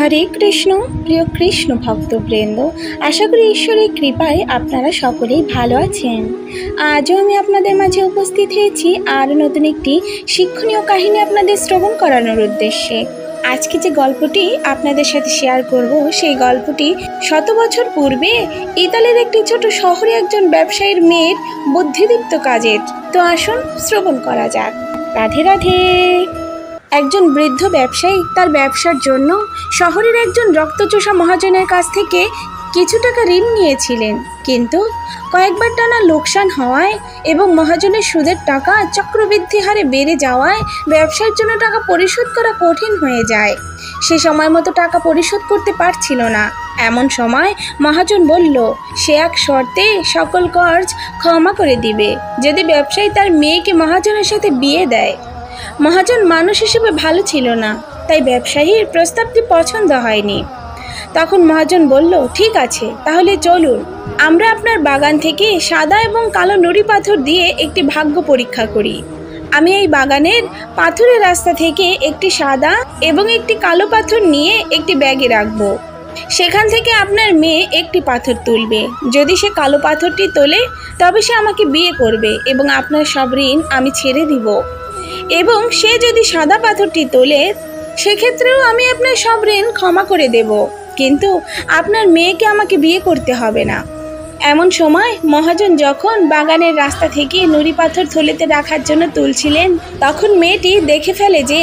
হরে কৃষ্ণ। প্রিয় কৃষ্ণ ভক্তবৃন্দ, আশা করি ঈশ্বরের কৃপায় আপনারা সকলেই ভালো আছেন। আজও আমি আপনাদের মাঝে উপস্থিত হয়েছি আরও নতুন একটি শিক্ষণীয় কাহিনী আপনাদের শ্রবণ করানোর উদ্দেশ্যে। আজকে যে গল্পটি আপনাদের সাথে শেয়ার করব, সেই গল্পটি 100 বছর পূর্বে ইতালির একটি ছোট শহরে একজন ব্যবসায়ীর মেয়ের বুদ্ধিদীপ্ত কাজের। তো আসুন শ্রবণ করা যাক। রাধে রাধে। একজন বৃদ্ধ ব্যবসায়ী তার ব্যবসার জন্য শহরের একজন রক্তচোষা মহাজনের কাছ থেকে কিছু টাকা ঋণ নিয়েছিলেন, কিন্তু কয়েকবার টানা লোকসান হওয়ায় এবং মহাজনের সুদের টাকা চক্রবৃদ্ধি হারে বেড়ে যাওয়ায় ব্যবসার জন্য টাকা পরিশোধ করা কঠিন হয়ে যায়। সে সময় মতো টাকা পরিশোধ করতে পারছিল না। এমন সময় মহাজন বলল সে এক শর্তে সকল কর্জ ক্ষমা করে দিবে, যদি ব্যবসায়ী তার মেয়েকে মহাজনের সাথে বিয়ে দেয়। মহাজন মানুষ হিসেবে ভালো ছিল না, তাই ব্যবসায়ীর প্রস্তাবটি পছন্দ হয়নি। তখন মহাজন বলল, ঠিক আছে, তাহলে চলুন আমরা আপনার বাগান থেকে সাদা এবং কালো নুড়ি পাথর দিয়ে একটি ভাগ্য পরীক্ষা করি। আমি এই বাগানের পাথরের রাস্তা থেকে একটি সাদা এবং একটি কালো পাথর নিয়ে একটি ব্যাগে রাখবো। সেখান থেকে আপনার মেয়ে একটি পাথর তুলবে। যদি সে কালো পাথরটি তোলে তবে সে আমাকে বিয়ে করবে এবং আপনার সব ঋণ আমি ছেড়ে দিব, এবং সে যদি সাদা পাথরটি তোলে সেক্ষেত্রেও আমি আপনার সব ঋণ ক্ষমা করে দেব, কিন্তু আপনার মেয়েকে আমাকে বিয়ে করতে হবে না। এমন সময় মহাজন যখন বাগানের রাস্তা থেকে নুড়ি পাথর থলেতে রাখার জন্য তুলছিলেন, তখন মেয়েটি দেখে ফেলে যে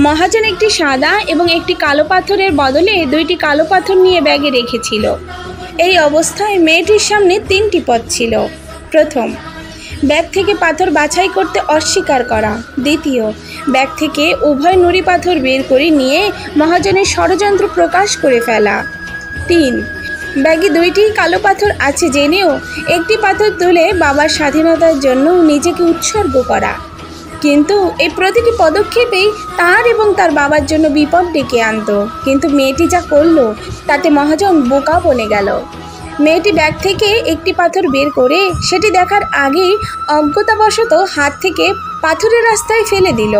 মহাজন একটি সাদা এবং একটি কালো পাথরের বদলে দুইটি কালো পাথর নিয়ে ব্যাগে রেখেছিল। এই অবস্থায় মেয়েটির সামনে 3টি পথ ছিল। প্রথম, ব্যাগ থেকে পাথর বাছাই করতে অস্বীকার করা। দ্বিতীয়, ব্যাগ থেকে উভয় নুড়ি পাথর বের করে নিয়ে মহাজনের ষড়যন্ত্র প্রকাশ করে ফেলা। 3, ব্যাগে 2টি কালো পাথর আছে জেনেও একটি পাথর তুলে বাবার স্বাধীনতার জন্য নিজেকে উৎসর্গ করা। কিন্তু এই প্রতিটি পদক্ষেপেই তার এবং তার বাবার জন্য বিপদ ডেকে আনত। কিন্তু মেয়েটি যা করলো তাতে মহাজন বোকা বনে গেল। মেয়েটি ব্যাগ থেকে একটি পাথর বের করে সেটি দেখার আগেই অজ্ঞতাবশত হাত থেকে পাথরের রাস্তায় ফেলে দিল,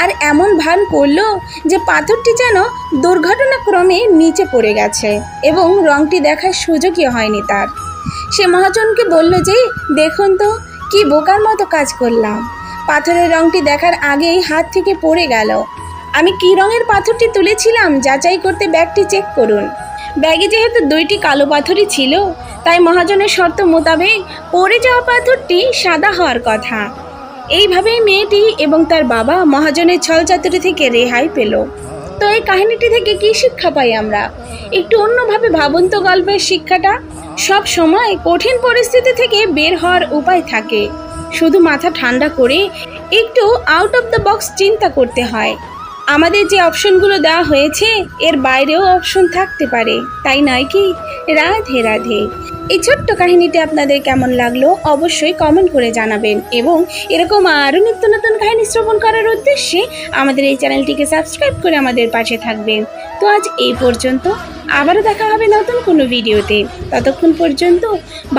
আর এমন ভান করলো যে পাথরটি যেন দুর্ঘটনাক্রমে নিচে পড়ে গেছে এবং রংটি দেখার সুযোগই হয়নি তার। সে মহাজনকে বলল যে, দেখুন তো কি বোকার মতো কাজ করলাম, পাথরের রংটি দেখার আগেই হাত থেকে পড়ে গেল। আমি কি রঙের পাথরটি তুলেছিলাম যাচাই করতে ব্যাগটি চেক করুন। ব্যাগে যেহেতু 2টি কালো পাথরই ছিল, তাই মহাজনের শর্ত মোতাবেক পড়ে যাওয়া পাথরটি সাদা হওয়ার কথা। এইভাবেই মেয়েটি এবং তার বাবা মহাজনের ছলচাতুরি থেকে রেহাই পেল। তো এই কাহিনীটি থেকে কি শিক্ষা পাই আমরা? একটু অন্যভাবে ভাবুন তো গল্পের শিক্ষাটা। সব সময় কঠিন পরিস্থিতি থেকে বের হওয়ার উপায় থাকে, শুধু মাথা ঠান্ডা করে একটু আউট অফ দ্য বক্স চিন্তা করতে হয়। আমাদের যে অপশনগুলো দেওয়া হয়েছে এর বাইরেও অপশন থাকতে পারে, তাই নয় কি? রাধে রাধে। এই ছোট্ট কাহিনীটি আপনাদের কেমন লাগলো অবশ্যই কমেন্ট করে জানাবেন, এবং এরকম আরও নিত্য নতুন কাহিনী শ্রবণ করার উদ্দেশ্যে আমাদের এই চ্যানেলটিকে সাবস্ক্রাইব করে আমাদের পাশে থাকবেন। তো আজ এই পর্যন্ত, আবারও দেখা হবে নতুন কোনো ভিডিওতে। ততক্ষণ পর্যন্ত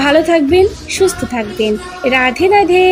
ভালো থাকবেন, সুস্থ থাকবেন। রাধে রাধে।